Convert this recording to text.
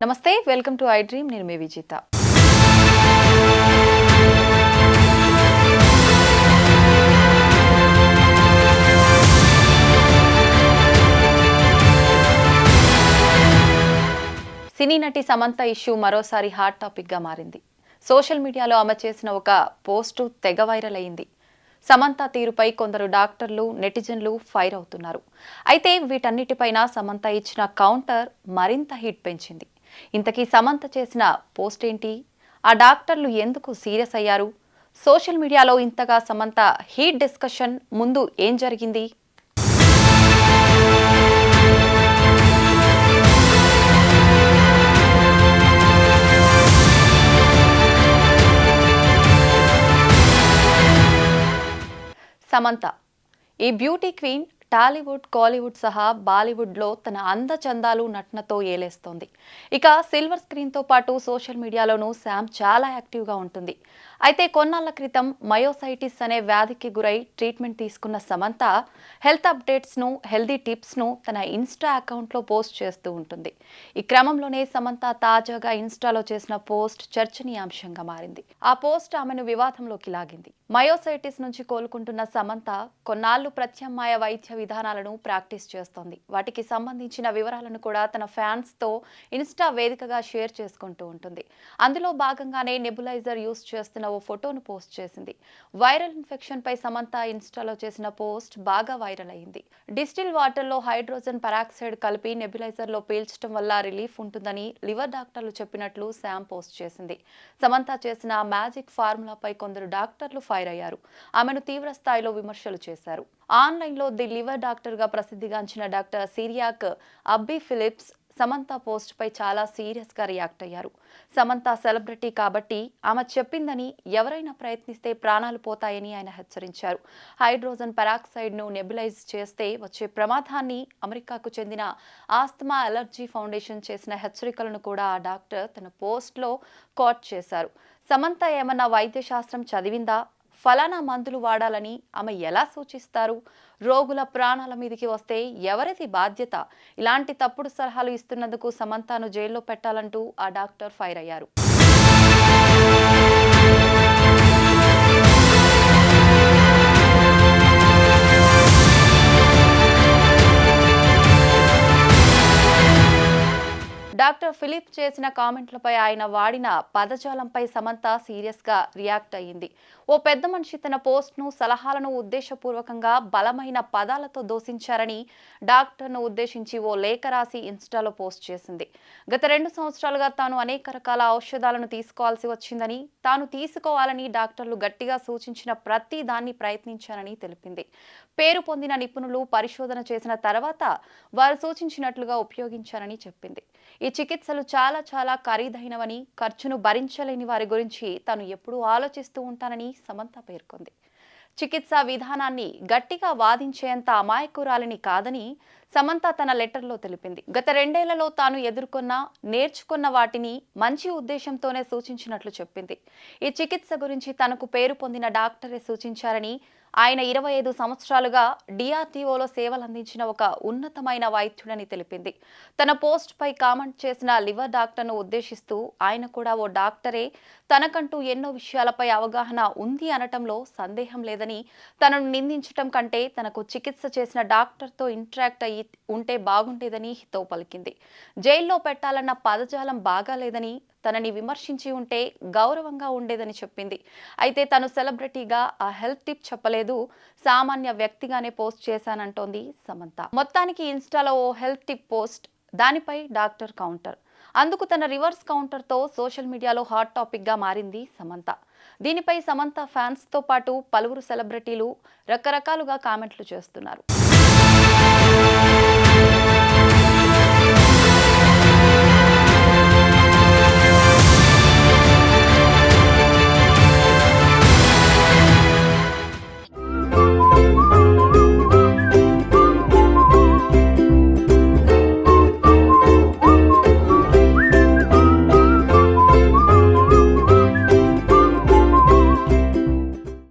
నమస్తే, welcome to I dream. నేను మీ విజిత. సినీ నటి సమంత ఇష్యూ మరోసారి హాట్ టాపిక్ గా మారింది. సోషల్ మీడియాలో ఆమె చేసిన ఒక పోస్టు తెగ వైరల్ అయింది. సమంత తీరుపై కొందరు డాక్టర్లు, నెటిజన్లు ఫైర్ అవుతున్నారు. అయితే వీటన్నిటిపైన సమంత ఇచ్చిన కౌంటర్ మరింత హిట్ పెంచింది. ఇంతకీ సమంత చేసిన పోస్ట్ ఏంటి? ఆ డాక్టర్లు ఎందుకు సీరియస్ అయ్యారు? సోషల్ మీడియాలో ఇంతగా సమంత హీట్ డిస్కషన్ ముందు ఏం జరిగింది? సమంత ఈ బ్యూటీ క్వీన్ టాలీవుడ్, కాలీవుడ్ సహా బాలీవుడ్లో తన అందచందాలు, నటనతో ఏలేస్తోంది. ఇక సిల్వర్ స్క్రీన్తో పాటు సోషల్ మీడియాలోనూ శామ్ చాలా యాక్టివ్గా ఉంటుంది. అయితే కొన్నాళ్ల క్రితం మయోసైటిస్ అనే వ్యాధికి గురై ట్రీట్మెంట్ తీసుకున్న సమంత హెల్త్ అప్డేట్స్ను, హెల్దీ టిప్స్ను తన ఇన్స్టా అకౌంట్లో పోస్ట్ చేస్తూ ఉంటుంది. ఈ క్రమంలోనే సమంత తాజాగా ఇన్స్టాలో చేసిన పోస్ట్ చర్చనీయాంశంగా మారింది. ఆ పోస్ట్ ఆమెను వివాదంలోకి లాగింది. మయోసైటిస్ నుంచి కోలుకుంటున్న సమంత కొన్నాళ్లు ప్రత్యామ్నాయ వైద్య విధానాలను ప్రాక్టీస్ చేస్తోంది. వాటికి సంబంధించిన వివరాలను కూడా తన ఫ్యాన్స్తో ఇన్స్టా వేదికగా షేర్ చేసుకుంటూ ఉంటుంది. అందులో భాగంగానే నెబులైజర్ యూస్ చేస్తున్న ఓ ఫోటోను పోస్ట్ చేసింది. వైరల్ ఇన్ఫెక్షన్ పై సమంత ఇన్స్టాలో చేసిన పోస్ట్ బాగా వైరల్ అయింది. డిస్టిల్ వాటర్లో హైడ్రోజన్ పెరాక్సైడ్ కలిపి నెబులైజర్ లో పీల్చడం వల్ల రిలీఫ్ ఉంటుందని లివర్ డాక్టర్లు చెప్పినట్లు శామ్ పోస్ట్ చేసింది. సమంత చేసిన మ్యాజిక్ ఫార్ములాపై కొందరు డాక్టర్లు ఫైర్ అయ్యారు. ఆమెను తీవ్ర స్థాయిలో విమర్శలు చేశారు. ఆన్లైన్లో ది లివర్ డాక్టర్గా ప్రసిద్ధిగాంచిన డాక్టర్ సిరియాక్ అబ్బీ ఫిలిప్స్ సమంత పోస్ట్ పై చాలా సీరియస్ గా రియాక్ట్ అయ్యారు. సమంత సెలబ్రిటీ కాబట్టి ఆమె చెప్పిందని ఎవరైనా ప్రయత్నిస్తే ప్రాణాలు పోతాయని ఆయన హెచ్చరించారు. హైడ్రోజన్ పెరాక్సైడ్ ను నెబులైజ్ చేస్తే వచ్చే ప్రమాదాన్ని అమెరికాకు చెందిన ఆస్తమా అలర్జీ ఫౌండేషన్ చేసిన హెచ్చరికలను కూడా ఆ డాక్టర్ తన పోస్ట్ లో కోట్ చేశారు. సమంత ఏమన్నా వైద్య శాస్త్రం చదివిందా? ఫలానా మందులు వాడాలని ఆమె ఎలా సూచిస్తారు? రోగుల ప్రాణాల మీదకి వస్తే ఎవరిది బాధ్యత? ఇలాంటి తప్పుడు సలహాలు ఇస్తున్నందుకు సమంతను జైల్లో పెట్టాలంటూ ఆ డాక్టర్ ఫైర్ అయ్యారు. డాక్టర్ ఫిలిప్ చేసిన కామెంట్లపై ఆయన వాడిన పదజాలంపై సమంత సీరియస్ గా రియాక్ట్ అయ్యింది. ఓ పెద్ద మనిషి తన పోస్ట్ను, సలహాలను ఉద్దేశపూర్వకంగా బలమైన పదాలతో దూషించారని డాక్టర్ను ఉద్దేశించి ఓ లేఖ రాసి ఇన్స్టాలో పోస్ట్ చేసింది. గత 2 సంవత్సరాలుగా తాను అనేక రకాల ఔషధాలను తీసుకోవాల్సి వచ్చిందని, తాను తీసుకోవాలని డాక్టర్లు గట్టిగా సూచించిన ప్రతి దాన్ని ప్రయత్నించానని తెలిపింది. పేరు పొందిన నిపుణులు పరిశోధన చేసిన తర్వాత వారు సూచించినట్లుగా ఉపయోగించానని చెప్పింది. ఈ చికిత్సలు చాలా ఖరీదైనవని, ఖర్చును భరించలేని వారి గురించి తాను ఎప్పుడూ ఆలోచిస్తూ ఉంటానని సమంత పేర్కొంది. చికిత్సా విధానాన్ని గట్టిగా వాదించేంత అమాయకురాలిని కాదని సమంత తన లెటర్లో తెలిపింది. గత 2 ఏళ్లలో తాను నేర్చుకున్న వాటిని మంచి ఉద్దేశంతోనే సూచించినట్లు చెప్పింది. ఈ చికిత్స గురించి తనకు పేరు పొందిన డాక్టరే సూచించారని, ఆయన 25 సంవత్సరాలుగా డిఆర్డీఓలో సేవలందించిన ఒక ఉన్నతమైన వైద్యుడని తెలిపింది. తన పోస్ట్ పై కామెంట్ చేసిన లివర్ డాక్టర్ను ఉద్దేశిస్తూ ఆయన కూడా ఓ డాక్టరే, తనకంటూ ఎన్నో విషయాలపై అవగాహన ఉంది అనటంలో సందేహం లేదని, తనను నిందించటం కంటే తనకు చికిత్స చేసిన డాక్టర్తో ఇంటరాక్ట్ అయ్యి ఉంటే బాగుండేదని హితవు పలికింది. జైల్లో పెట్టాలన్న పదజాలం బాగాలేదని, తనని విమర్శించి ఉంటే గౌరవంగా ఉండేదని చెప్పింది. అయితే తను సెలబ్రిటీగా ఆ హెల్త్ టిప్ చెప్పలేదు, సామాన్య వ్యక్తిగానే పోస్ట్ చేశానంటోంది సమంత. మొత్తానికి ఇన్స్టాలో ఓ హెల్త్ టిప్ పోస్ట్, దానిపై డాక్టర్ కౌంటర్. అందుకు తన రివర్స్ కౌంటర్తో సోషల్ మీడియాలో హాట్ టాపిక్ గా మారింది సమంత. దీనిపై సమంత ఫ్యాన్స్తో పాటు పలువురు సెలబ్రిటీలు రకరకాలుగా కామెంట్లు చేస్తున్నారు.